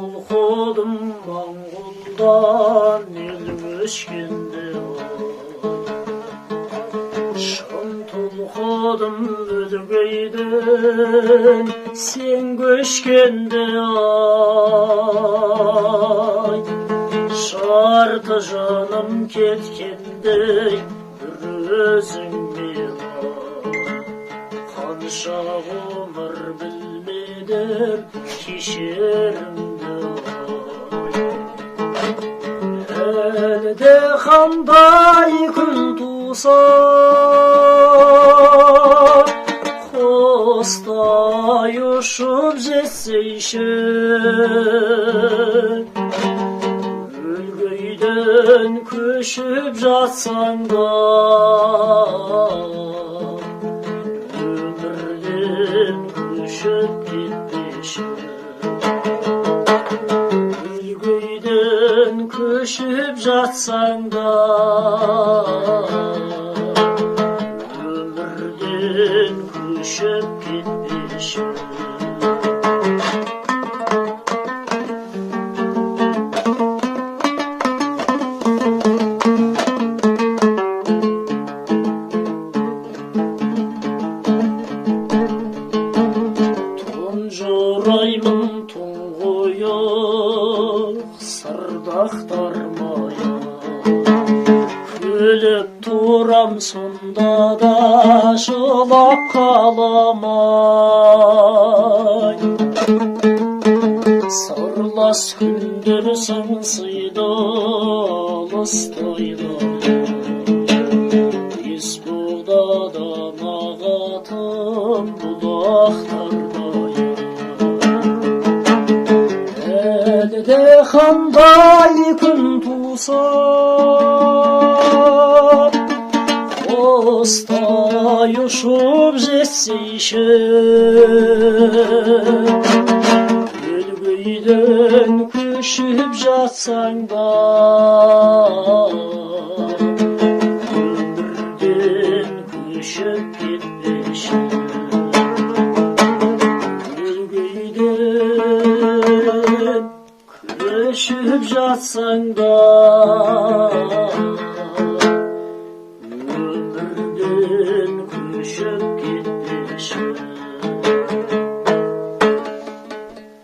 толқыдым Моңғолдан ел көшкенде шын толқыдым Өдігейден сен көшкенде жарты жаным кеткендей бір өзіңмен қанша ғұмыр білмедім кешірімді әлі де қандай күн туса құстай ұшып жетсейші өлгейден көшіп жатсаң да өмірден көшіп кетпеші өлгейден көшіп жатсаң да өмірден көшіп кетпеші Жораймын тұңғойық сырдақтармайық күліп тұрам сонда да жылап қаламай сырлас күндер сыңсыйды алыстайды ес бұғдадан ағатын бұлақтардай әлі де қандай күн туса құстай ұшып жетсейші өлгейден көшіп жатсаң да өмірден көшіп кетпеші өлгейден көшіп жатсаң да